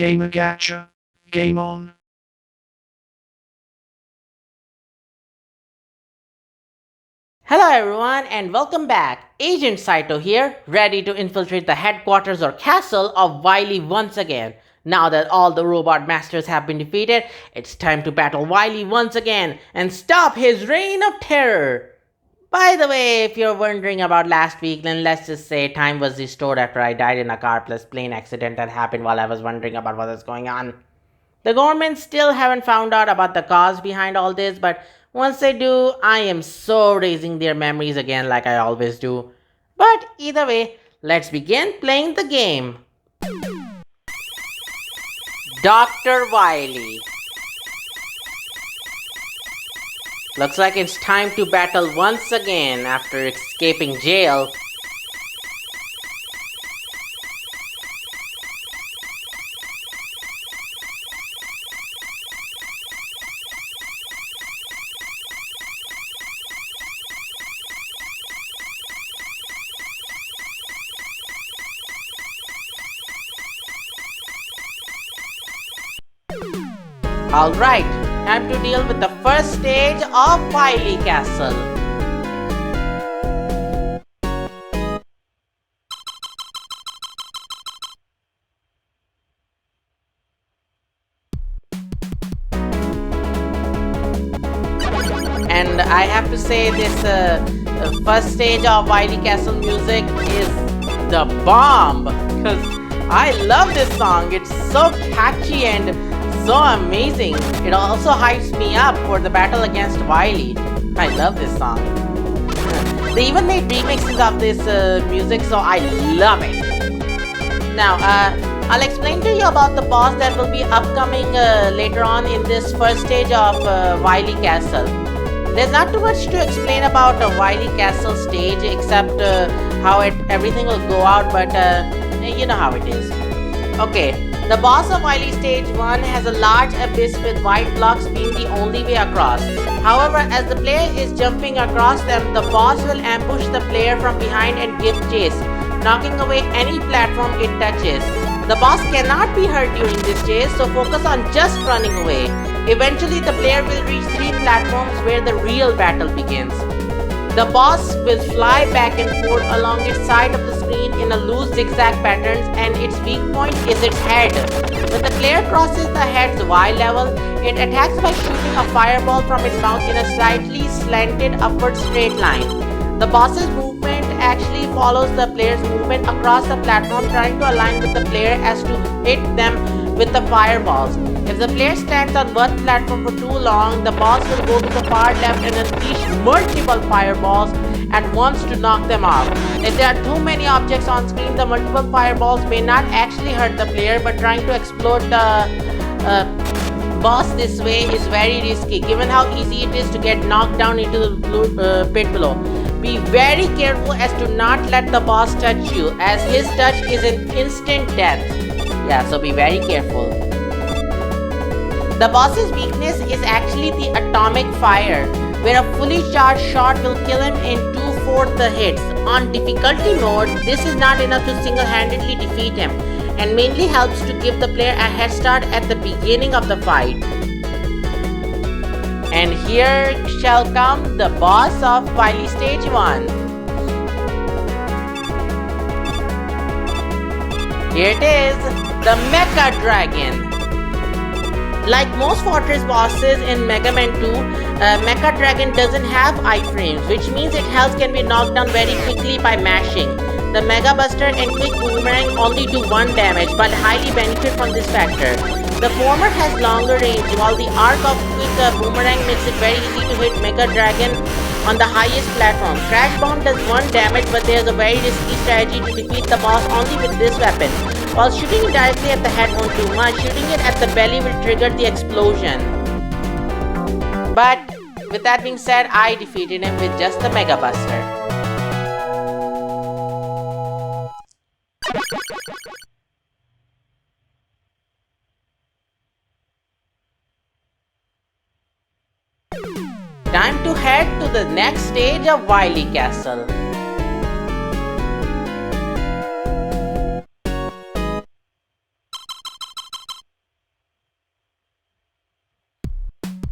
Gamer Gacha. Game on. Hello everyone and welcome back. Agent Saito here, ready to infiltrate the headquarters or castle of Wily once again. Now that all the robot masters have been defeated, it's time to battle Wily once again and stop his reign of terror. By the way, if you're wondering about last week, then let's just say time was restored after I died in a car plus plane accident that happened while I was wondering about what was going on. The government still haven't found out about the cause behind all this, but once they do, I am so raising their memories again like I always do. But either way, let's begin playing the game. Dr. Wily. Looks like it's time to battle once again after escaping jail. Alright, time to deal with the first stage of Wily Castle. And I have to say this first stage of Wily Castle music is the bomb, because I love this song. It's so catchy and so amazing. It also hypes me up for the battle against Wily. I love this song. They even made remixes of this music, so I love it. Now, I'll explain to you about the boss that will be upcoming later on in this first stage of Wily Castle. There's not too much to explain about a Wily Castle stage except how everything will go out, but you know how it is. Okay. The boss of Wily Stage 1 has a large abyss with white blocks being the only way across. However, as the player is jumping across them, the boss will ambush the player from behind and give chase, knocking away any platform it touches. The boss cannot be hurt during this chase, so focus on just running away. Eventually, the player will reach 3 platforms where the real battle begins. The boss will fly back and forth along its side of the screen in a loose zigzag patterns, and its weak point is its head. When the player crosses the head's Y level, it attacks by shooting a fireball from its mouth in a slightly slanted upward straight line. The boss's movement actually follows the player's movement across the platform, trying to align with the player as to hit them with the fireballs. If the player stands on one platform for too long, the boss will go to the far left and unleash multiple fireballs at once to knock them off. If there are too many objects on screen, the multiple fireballs may not actually hurt the player, but trying to explode the boss this way is very risky, given how easy it is to get knocked down into the pit below. Be very careful as to not let the boss touch you, as his touch is an instant death. Yeah, so be very careful. The boss's weakness is actually the atomic fire, where a fully charged shot will kill him in 2/4 the hits. On difficulty mode, this is not enough to single-handedly defeat him, and mainly helps to give the player a head start at the beginning of the fight. And here shall come the boss of Wily Stage 1. Here it is, the Mecha Dragon. Like most Fortress bosses in Mega Man 2, Mecha Dragon doesn't have iframes, which means its health can be knocked down very quickly by mashing. The Mega Buster and Quick Boomerang only do 1 damage, but highly benefit from this factor. The former has longer range, while the arc of Quick Boomerang makes it very easy to hit Mega Dragon on the highest platform. Crash Bomb does 1 damage, but there's a very risky strategy to defeat the boss only with this weapon. While shooting it directly at the head won't do much, shooting it at the belly will trigger the explosion. But with that being said, I defeated him with just the Mega Buster. Time to head to the next stage of Wily Castle.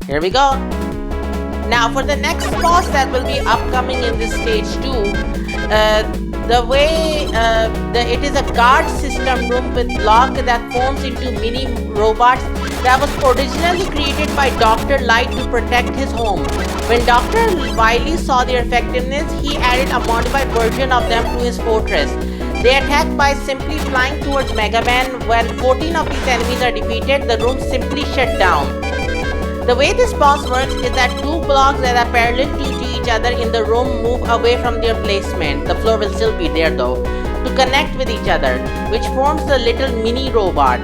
Here we go. Now for the next boss that will be upcoming in this stage 2, the way it is a guard system room with lock that forms into mini robots that was originally created by Dr. Light to protect his home. When Dr. Wily saw their effectiveness, he added a modified version of them to his fortress. They attack by simply flying towards Mega Man. When 14 of these enemies are defeated, the room simply shut down. The way this boss works is that two blocks that are parallel to each other in the room move away from their placement. The floor will still be there though, to connect with each other, which forms the little mini robot,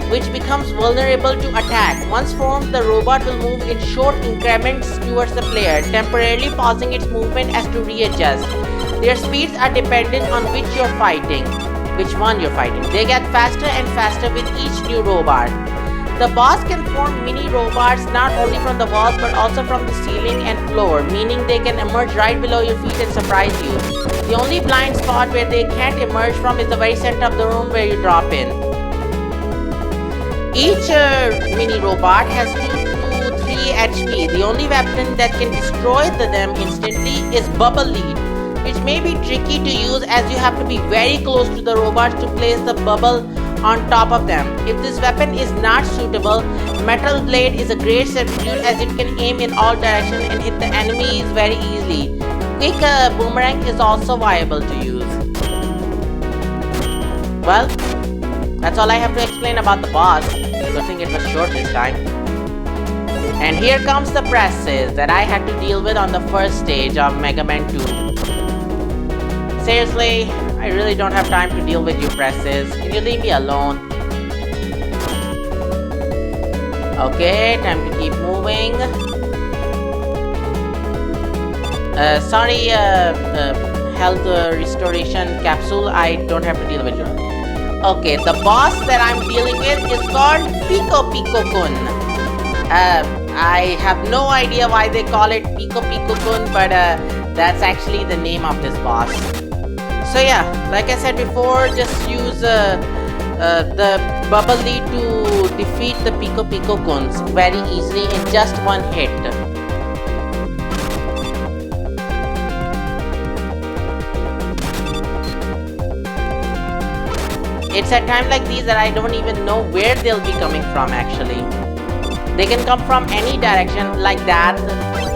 which becomes vulnerable to attack. Once formed, the robot will move in short increments towards the player, temporarily pausing its movement as to readjust. Their speeds are dependent on which one you're fighting. They get faster and faster with each new robot. The boss can form mini robots not only from the walls but also from the ceiling and floor, meaning they can emerge right below your feet and surprise you. The only blind spot where they can't emerge from is the very center of the room where you drop in. Each mini robot has 2 to 3 HP. The only weapon that can destroy them instantly is Bubble Lead, which may be tricky to use as you have to be very close to the robots to place the bubble on top of them. If this weapon is not suitable, Metal Blade is a great substitute as it can aim in all directions and hit the enemies very easily. Quick Boomerang is also viable to use. Well, that's all I have to explain about the boss. Good thing it was short this time. And here comes the presses that I had to deal with on the first stage of Mega Man 2. Seriously, I really don't have time to deal with you presses. Can you leave me alone? Okay, time to keep moving. Sorry, health restoration capsule, I don't have to deal with you. Okay, the boss that I'm dealing with is called Pico Pico Kun. I have no idea why they call it Pico Pico Kun, but that's actually the name of this boss. So yeah, like I said before, just use the Bubble Lead to defeat the Pico Pico Kuns very easily in just one hit. It's at times like these that I don't even know where they'll be coming from actually. They can come from any direction like that,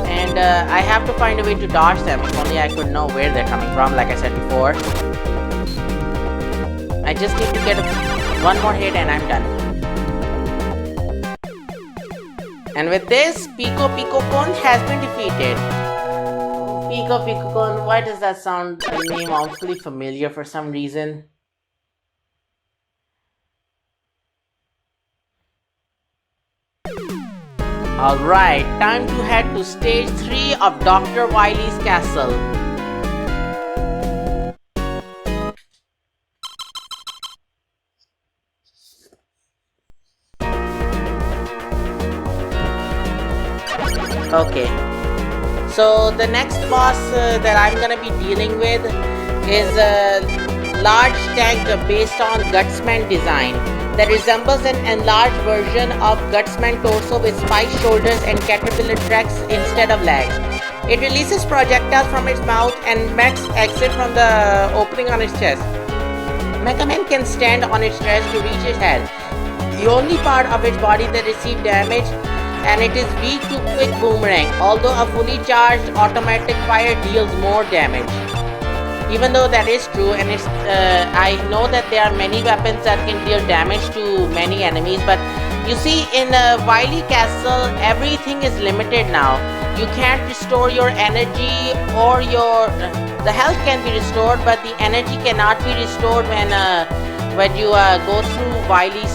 and I have to find a way to dodge them. If only I could know where they're coming from, like I said before. I just need to get one more hit and I'm done. And with this, Pico Pico Kun has been defeated. Pico Pico Kun, why does that sound a name awfully familiar for some reason? Alright, time to head to stage 3 of Dr. Wily's castle. Okay, so the next boss that I'm gonna be dealing with is a large tank based on Gutsman design that resembles an enlarged version of Gutsman torso with spiked shoulders and caterpillar tracks instead of legs. It releases projectiles from its mouth and mechs exit from the opening on its chest. Mega Man can stand on its chest to reach its head, the only part of its body that receives damage, and it is weak to quick boomerang, although a fully charged automatic fire deals more damage. Even though that is true, and I know that there are many weapons that can deal damage to many enemies, but you see, in Wily Castle, everything is limited now. You can't restore your energy or the health can be restored, but the energy cannot be restored when you go through Wily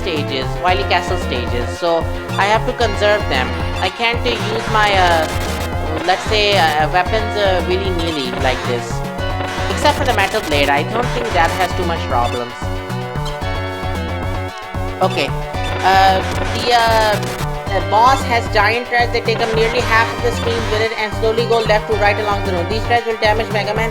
Castle stages. So I have to conserve them. I can't use my let's say weapons willy-nilly like this. Except for the Metal Blade, I don't think that has too much problems. Okay, the boss has giant treads that take up nearly half of the screen with it and slowly go left to right along the room. These treads will damage Mega Man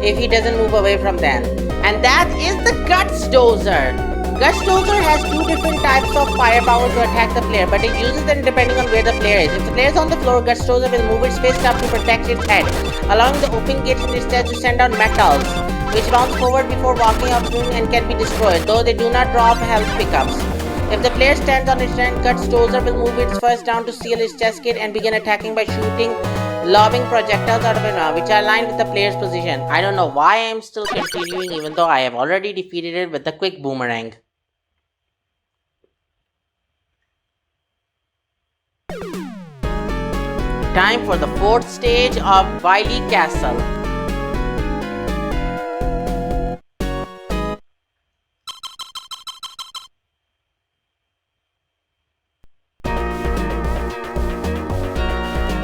if he doesn't move away from them. And that is the Guts Dozer. Gust Dozer has two different types of firepower to attack the player, but it uses them depending on where the player is. If the player is on the floor, Gust Dozer will move its fist up to protect its head, allowing the open gates in its chest to send out metals, which bounce forward before walking up to and can be destroyed, though they do not drop health pickups. If the player stands on its hand, Gust Dozer will move its fist down to seal its chest gate and begin attacking by shooting lobbing projectiles out of it now, which are aligned with the player's position. I don't know why I am still continuing even though I have already defeated it with the quick boomerang. Time for the fourth stage of Wily Castle.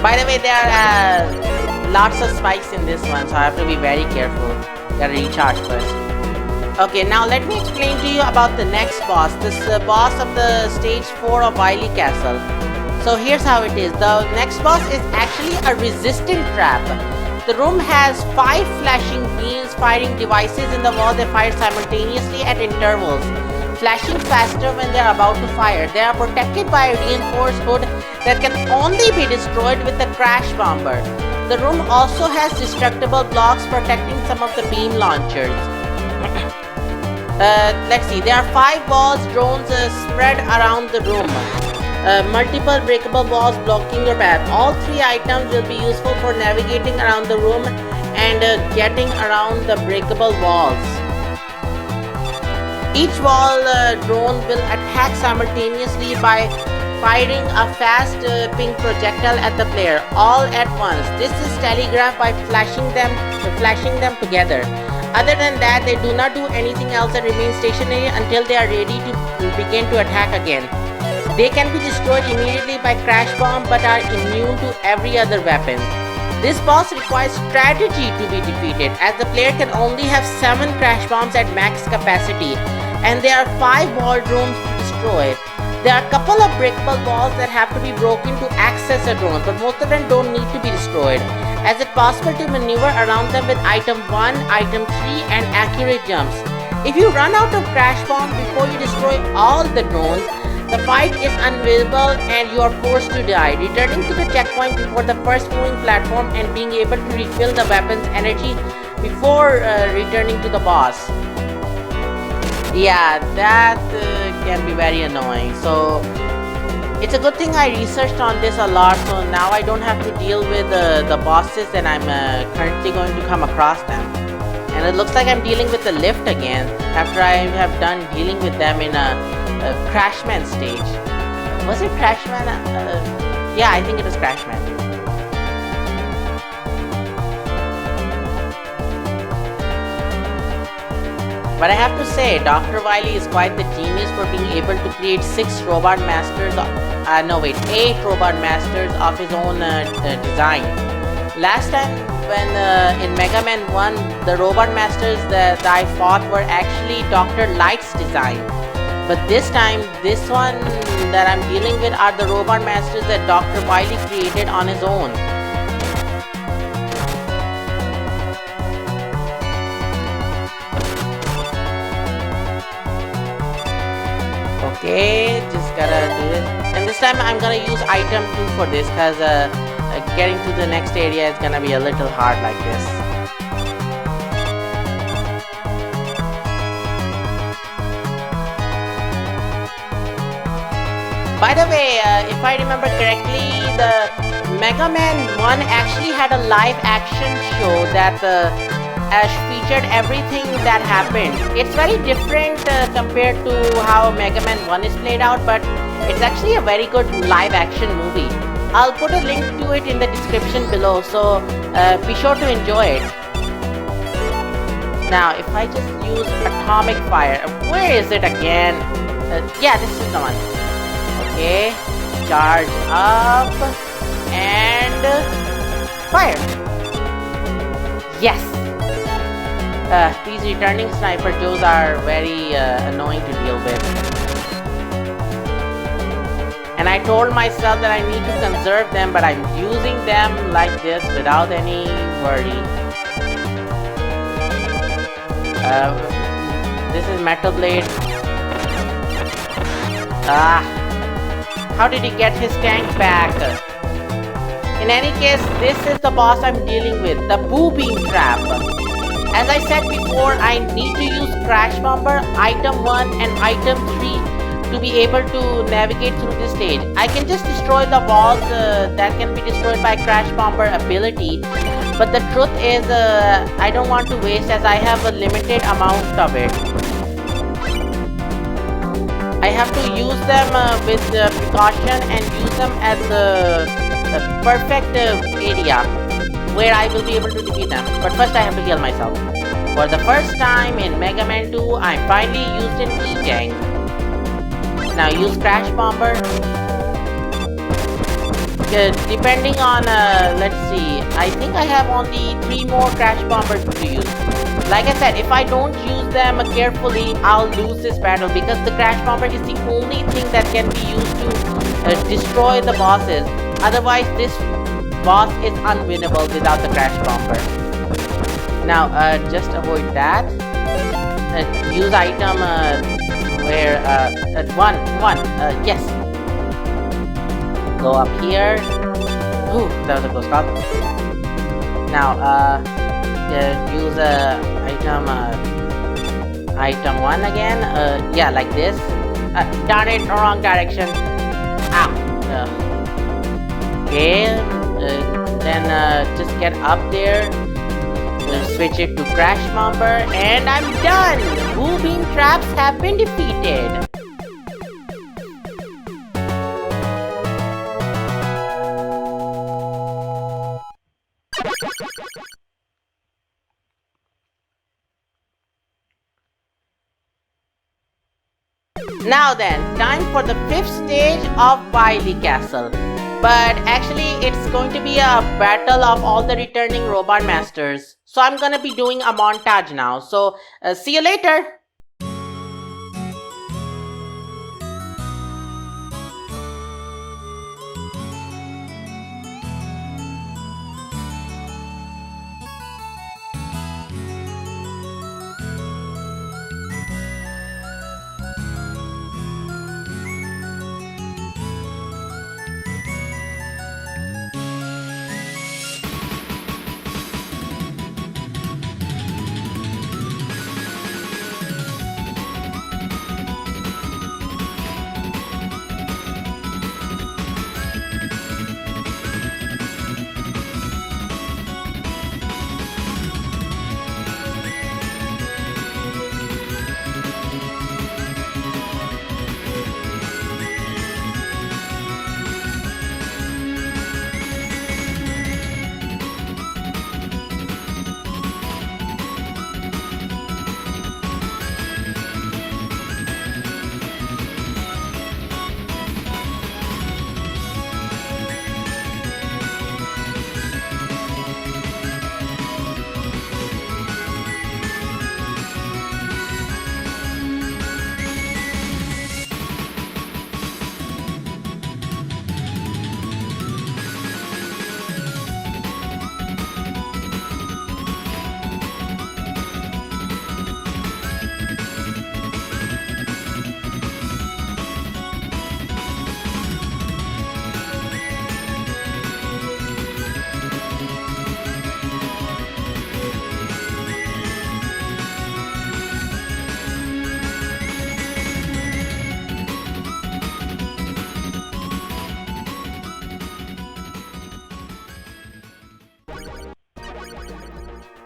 By the way, there are lots of spikes in this one, so I have to be very careful. Gotta recharge first. Okay, now let me explain to you about the next boss. This boss of the stage 4 of Wily Castle. So here's how it is. The next boss is actually a resistant trap. The room has 5 flashing beams firing devices in the wall that fire simultaneously at intervals, flashing faster when they are about to fire. They are protected by a reinforced hood that can only be destroyed with the crash bomber. The room also has destructible blocks protecting some of the beam launchers. Let's see, there are 5 walls drones spread around the room. Multiple breakable walls blocking your path. All 3 items will be useful for navigating around the room and getting around the breakable walls. Each wall drone will attack simultaneously by firing a fast ping projectile at the player all at once. This is telegraphed by flashing them together. Other than that, they do not do anything else and remain stationary until they are ready to begin to attack again. They can be destroyed immediately by crash bomb but are immune to every other weapon. This boss requires strategy to be defeated, as the player can only have 7 crash bombs at max capacity, and there are 5 wall drones to destroy. There are a couple of breakable walls that have to be broken to access a drone, but most of them don't need to be destroyed, as it's possible to maneuver around them with item 1, item 3 and accurate jumps. If you run out of crash bombs before you destroy all the drones, the fight is unwinnable and you are forced to die, returning to the checkpoint before the first moving platform and being able to refill the weapon's energy before returning to the boss. Yeah, that can be very annoying. So it's a good thing I researched on this a lot, so now I don't have to deal with the bosses and I'm currently going to come across them. And it looks like I'm dealing with the lift again after I have done dealing with them in a Crashman stage. Was it Crashman? Yeah, I think it was Crashman. But I have to say, Dr. Wily is quite the genius for being able to create 6 robot masters, 8 robot masters of his own design. Last time when in Mega Man 1, the robot masters that I fought were actually Dr. Light's design. But this time, this one that I'm dealing with are the robot masters that Dr. Wily created on his own. Okay, just gotta do it. And this time I'm gonna use item 2 for this because getting to the next area is gonna be a little hard like this. By the way, if I remember correctly, the Mega Man 1 actually had a live action show that featured everything that happened. It's very different compared to how Mega Man 1 is played out, but it's actually a very good live action movie. I'll put a link to it in the description below, so be sure to enjoy it. Now, if I just use atomic fire, where is it again? Yeah, this is the one. Okay, charge up and fire. Yes. These returning sniper Joes are very annoying to deal with. And I told myself that I need to conserve them, but I'm using them like this without any worry. This is Metal Blade. Ah, how did he get his tank back? In any case, this is the boss I'm dealing with, the Boo Beam Trap. As I said before, I need to use Crash Bomber, Item 1 and Item 3 to be able to navigate through this stage. I can just destroy the walls that can be destroyed by Crash Bomber ability. But the truth is, I don't want to waste as I have a limited amount of it. I have to use them with precaution and use them at the perfect area where I will be able to defeat them. But first I have to heal myself. For the first time in Mega Man 2, I finally used an E-Tank. Now use Crash Bomber. Depending on, let's see, I think I have only 3 more Crash Bombers to use. Like I said, if I don't use them carefully, I'll lose this battle because the Crash Bomber is the only thing that can be used to destroy the bosses. Otherwise, this boss is unwinnable without the Crash Bomber. Now, just avoid that. Use item where, one, yes. Go up here. Ooh, that was a close call. Now, use item 1 again. Yeah, like this. Darn it, wrong direction. Ow. Okay. Then just get up there. Switch it to Crash Bomber, and I'm done. Boo Beam Traps have been defeated. Now then, time for the 5th stage of Wily Castle. But actually, it's going to be a battle of all the returning robot masters. So I'm gonna be doing a montage now. So, see you later!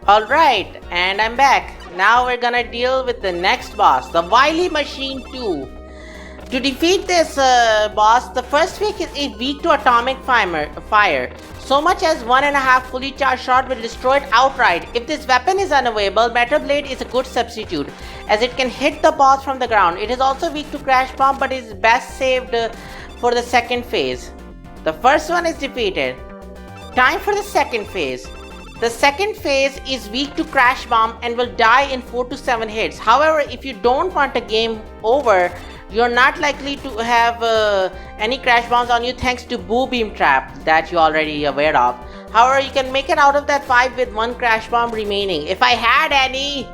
Alright, and I'm back. Now we're gonna deal with the next boss, the Wily Machine 2. To defeat this boss, the first weak is weak to atomic fire. So much as 1.5 fully charged shot will destroy it outright. If this weapon is unavailable, Metal Blade is a good substitute, as it can hit the boss from the ground. It is also weak to Crash Bomb, but is best saved for the second phase. The first one is defeated. Time for the second phase. The second phase is weak to Crash Bomb and will die in 4 to 7 hits. However, if you don't want a game over, you're not likely to have any Crash Bombs on you thanks to Boo Beam Trap that you're already aware of. However, you can make it out of that 5 with 1 Crash Bomb remaining. If I had any...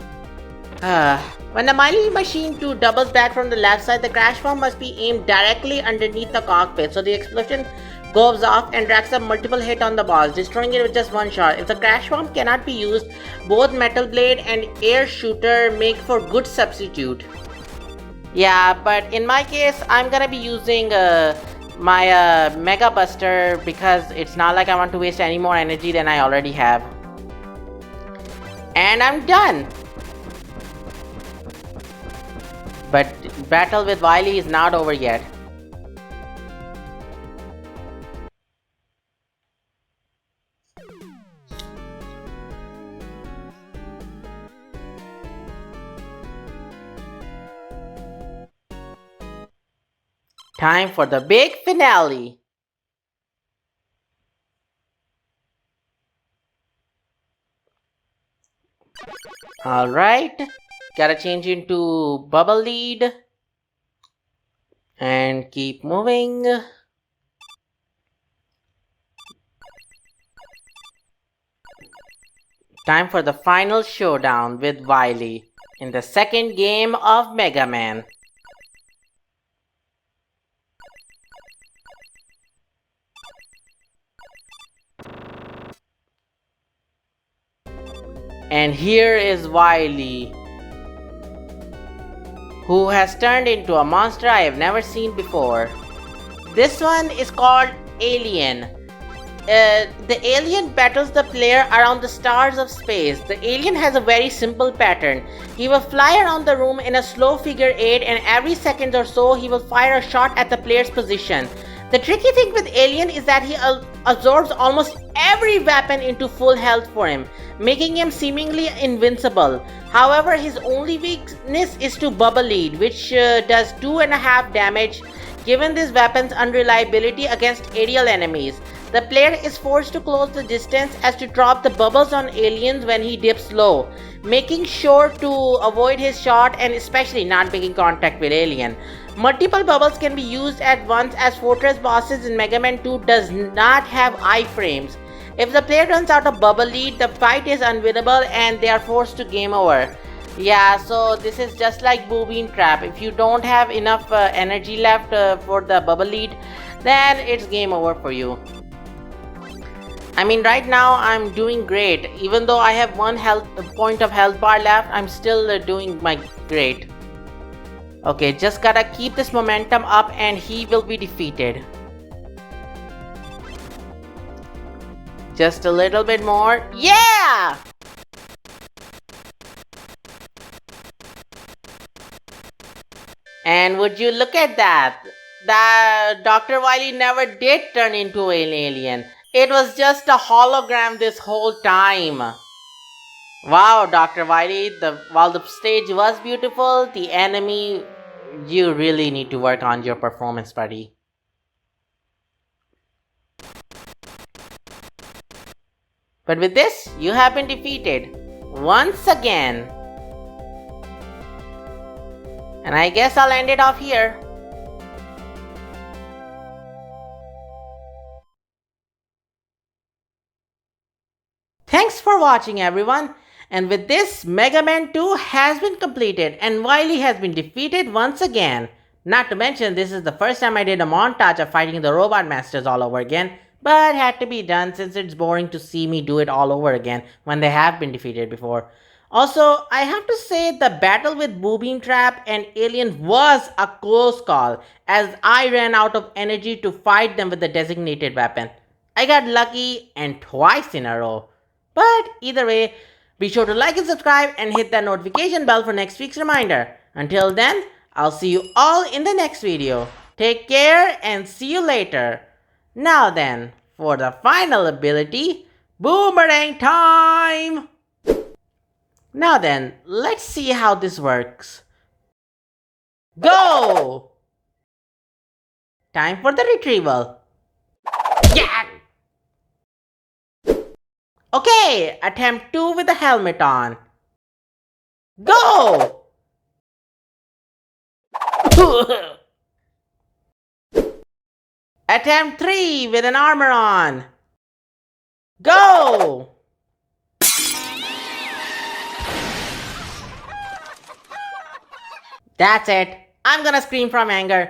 When the Wily Machine 2 doubles back from the left side, the crash bomb must be aimed directly underneath the cockpit, so the explosion goes off and racks up multiple hits on the boss, destroying it with just one shot. If the crash bomb cannot be used, both Metal Blade and Air Shooter make for good substitute. Yeah, but in my case, I'm gonna be using my Mega Buster because it's not like I want to waste any more energy than I already have. And I'm done! But battle with Wily is not over yet. Time for the big finale. Alright, gotta change into Bubble Lead and keep moving. Time for the final showdown with Wily in the second game of Mega Man. And here is Wily, who has turned into a monster I have never seen before. This one is called Alien. The alien battles the player around the stars of space. The alien has a very simple pattern. He will fly around the room in a slow figure 8, and every second or so he will fire a shot at the player's position. The tricky thing with Alien is that he absorbs almost every weapon into full health for him, making him seemingly invincible. However, his only weakness is to Bubble Lead, which does 2.5 damage. Given this weapon's unreliability against aerial enemies, the player is forced to close the distance as to drop the bubbles on aliens when he dips low, making sure to avoid his shot and especially not making contact with alien. Multiple bubbles can be used at once, as Fortress bosses in Mega Man 2 does not have iframes. If the player runs out of Bubble Lead, the fight is unwinnable and they are forced to game over. Yeah, so this is just like Boobean Trap. If you don't have enough energy left for the Bubble Lead, then it's game over for you. I mean, right now I'm doing great. Even though I have one point of health bar left, I'm still doing my great. Okay, just gotta keep this momentum up and he will be defeated. Just a little bit more. Yeah! And would you look at that? That Dr. Wily never did turn into an alien. It was just a hologram this whole time. Wow, Dr. Wily, while the stage was beautiful, the enemy, you really need to work on your performance, buddy. But with this, you have been defeated once again. And I guess I'll end it off here. Thanks for watching, everyone. And with this, Mega Man 2 has been completed and Wily has been defeated once again. Not to mention, this is the first time I did a montage of fighting the Robot Masters all over again, but had to be done since it's boring to see me do it all over again when they have been defeated before. Also, I have to say the battle with Boobean Trap and Alien was a close call, as I ran out of energy to fight them with the designated weapon. I got lucky and twice in a row. But either way, be sure to like and subscribe and hit that notification bell for next week's reminder. Until then, I'll see you all in the next video. Take care and see you later. Now then, for the final ability, Boomerang time! Now then, let's see how this works. Go! Time for the retrieval. Yeah! Okay, attempt 2 with the helmet on. Go! Attempt 3 with an armor on. Go! That's it. I'm gonna scream from anger.